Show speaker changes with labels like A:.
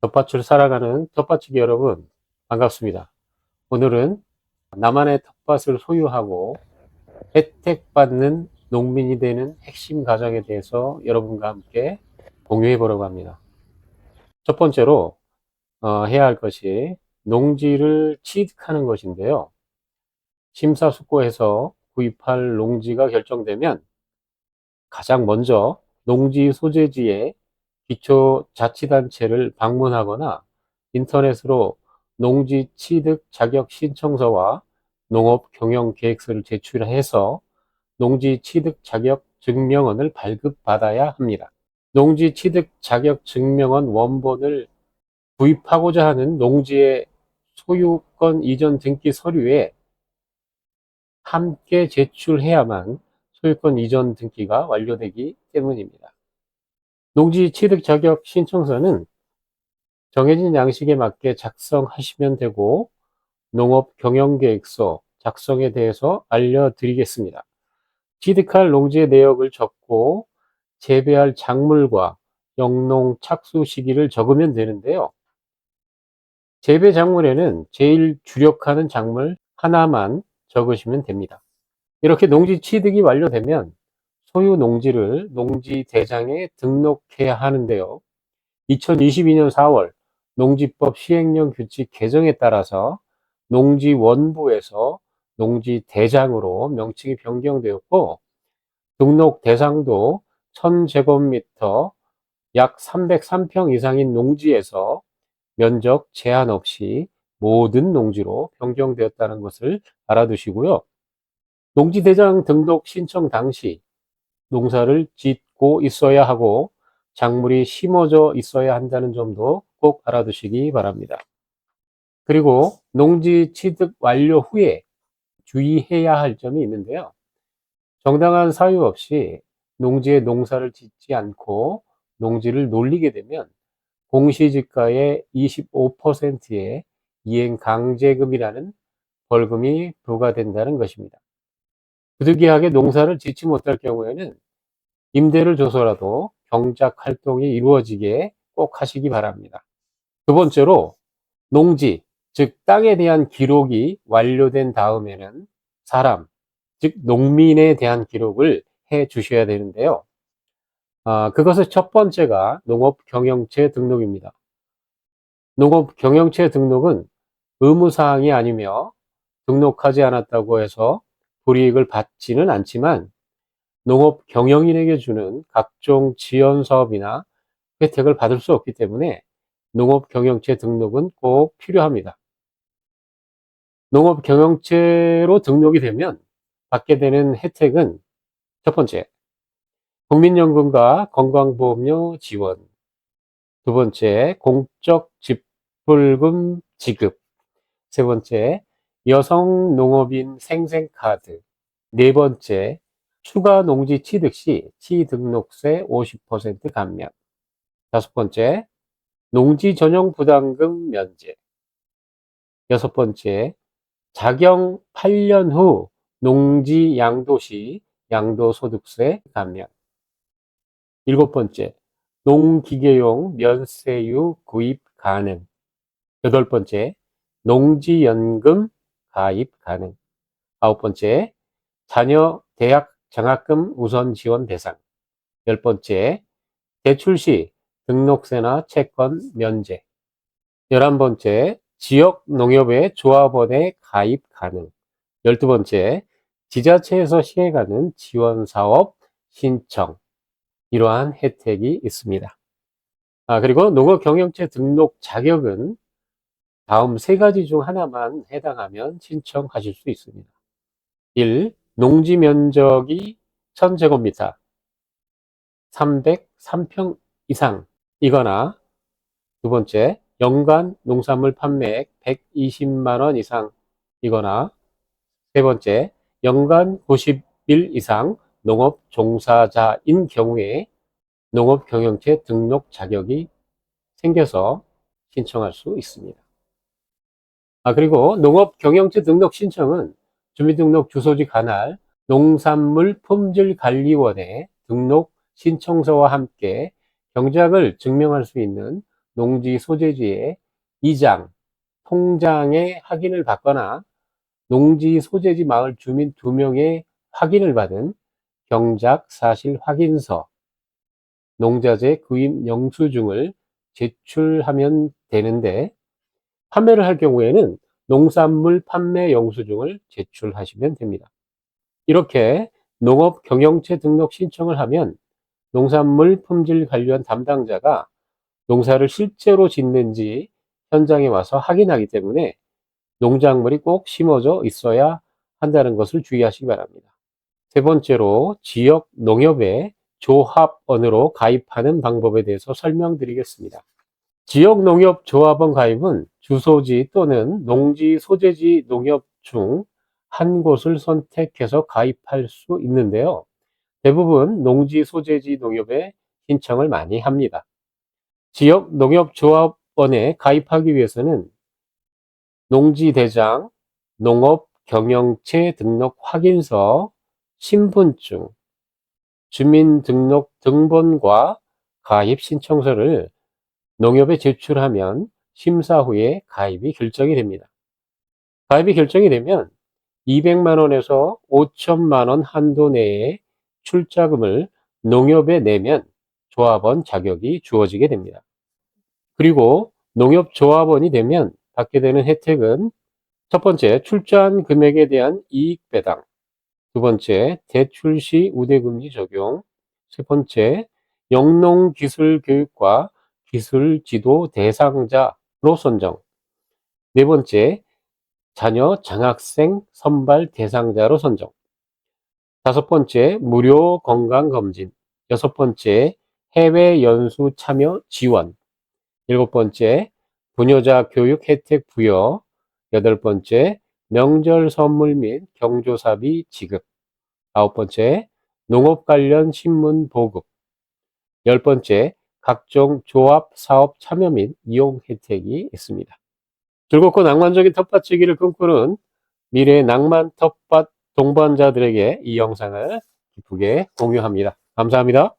A: 텃밭을 살아가는 텃밭치기 여러분, 반갑습니다. 오늘은 나만의 텃밭을 소유하고 혜택받는 농민이 되는 핵심 과정에 대해서 여러분과 함께 공유해 보려고 합니다. 첫 번째로 해야 할 것이 농지를 취득하는 것인데요. 심사숙고해서 구입할 농지가 결정되면 가장 먼저 농지 소재지의 기초자치단체를 방문하거나 인터넷으로 농지 취득 자격 신청서와 농업경영계획서를 제출해서 농지 취득 자격 증명원을 발급받아야 합니다. 농지 취득 자격 증명원 원본을 구입하고자 하는 농지의 소유권 이전 등기 서류에 함께 제출해야만 소유권 이전 등기가 완료되기 때문입니다. 농지 취득 자격 신청서는 정해진 양식에 맞게 작성하시면 되고 농업경영계획서 작성에 대해서 알려드리겠습니다. 취득할 농지의 내역을 적고 재배할 작물과 영농 착수 시기를 적으면 되는데요. 재배 작물에는 제일 주력하는 작물 하나만 적으시면 됩니다. 이렇게 농지 취득이 완료되면 소유 농지를 농지대장에 등록해야 하는데요. 2022년 4월 농지법 시행령 규칙 개정에 따라서 농지원부에서 농지대장으로 명칭이 변경되었고 등록 대상도 1000제곱미터 약 303평 이상인 농지에서 면적 제한 없이 모든 농지로 변경되었다는 것을 알아두시고요. 농지대장 등록 신청 당시 농사를 짓고 있어야 하고 작물이 심어져 있어야 한다는 점도 꼭 알아두시기 바랍니다. 그리고 농지 취득 완료 후에 주의해야 할 점이 있는데요. 정당한 사유 없이 농지에 농사를 짓지 않고 농지를 놀리게 되면 공시지가의 25%의 이행강제금이라는 벌금이 부과된다는 것입니다. 부득이하게 농사를 짓지 못할 경우에는 임대를 줘서라도 경작 활동이 이루어지게 꼭 하시기 바랍니다. 두 번째로 농지, 즉 땅에 대한 기록이 완료된 다음에는 사람, 즉 농민에 대한 기록을 해 주셔야 되는데요. 그것의 첫 번째가 농업경영체 등록입니다. 농업경영체 등록은 의무사항이 아니며 등록하지 않았다고 해서 불이익을 받지는 않지만 농업경영인에게 주는 각종 지원사업이나 혜택을 받을 수 없기 때문에 농업경영체 등록은 꼭 필요합니다. 농업경영체로 등록이 되면 받게 되는 혜택은 첫 번째, 국민연금과 건강보험료 지원. 두 번째, 공적 직불금 지급. 세 번째, 여성 농업인 생생카드. 네 번째, 추가 농지 취득 시 취등록세 50% 감면. 다섯 번째, 농지 전용 부담금 면제. 여섯 번째, 작용 8년 후 농지 양도 시 양도소득세 감면. 일곱 번째, 농기계용 면세유 구입 가능. 여덟 번째, 농지연금 가입 가능. 아홉 번째, 자녀 대학 장학금 우선 지원 대상. 열 번째, 대출 시 등록세나 채권 면제. 11번째, 지역 농협의 조합원에 가입 가능. 12번째, 지자체에서 시행하는 지원 사업 신청. 이러한 혜택이 있습니다. 그리고 농업경영체 등록 자격은 다음 세 가지 중 하나만 해당하면 신청하실 수 있습니다. 1. 농지 면적이 1000제곱미터, 303평 이상이거나 두 번째, 연간 농산물 판매액 120만 원 이상이거나 세 번째, 연간 90일 이상 농업 종사자인 경우에 농업경영체 등록 자격이 생겨서 신청할 수 있습니다. 그리고 농업경영체 등록 신청은 주민등록 주소지 관할 농산물품질관리원에 등록 신청서와 함께 경작을 증명할 수 있는 농지 소재지의 이장, 통장의 확인을 받거나 농지 소재지 마을 주민 2명의 확인을 받은 경작 사실 확인서, 농자재 구입 영수증을 제출하면 되는데, 판매를 할 경우에는 농산물 판매 영수증을 제출하시면 됩니다. 이렇게 농업 경영체 등록 신청을 하면 농산물 품질 관련 담당자가 농사를 실제로 짓는지 현장에 와서 확인하기 때문에 농작물이 꼭 심어져 있어야 한다는 것을 주의하시기 바랍니다. 세 번째로 지역 농협의 조합원으로 가입하는 방법에 대해서 설명드리겠습니다. 지역 농협 조합원 가입은 주소지 또는 농지 소재지 농협 중 한 곳을 선택해서 가입할 수 있는데요. 대부분 농지 소재지 농협에 신청을 많이 합니다. 지역 농협 조합원에 가입하기 위해서는 농지대장, 농업경영체 등록 확인서, 신분증, 주민등록 등본과 가입 신청서를 농협에 제출하면 심사 후에 가입이 결정이 됩니다. 가입이 결정이 되면 200만 원에서 5천만 원 한도 내에 출자금을 농협에 내면 조합원 자격이 주어지게 됩니다. 그리고 농협 조합원이 되면 받게 되는 혜택은 첫 번째, 출자한 금액에 대한 이익 배당. 두 번째, 대출 시 우대금리 적용. 세 번째, 영농기술교육과 기술지도 대상자로 선정. 네 번째, 자녀 장학생 선발 대상자로 선정. 다섯 번째, 무료 건강검진. 여섯 번째, 해외 연수 참여 지원. 일곱 번째, 부녀자 교육 혜택 부여. 여덟 번째, 명절 선물 및 경조사비 지급. 아홉 번째, 농업 관련 신문 보급. 열 번째, 각종 조합 사업 참여 및 이용 혜택이 있습니다. 즐겁고 낭만적인 텃밭지기를 꿈꾸는 미래의 낭만 텃밭 동반자들에게 이 영상을 기쁘게 공유합니다. 감사합니다.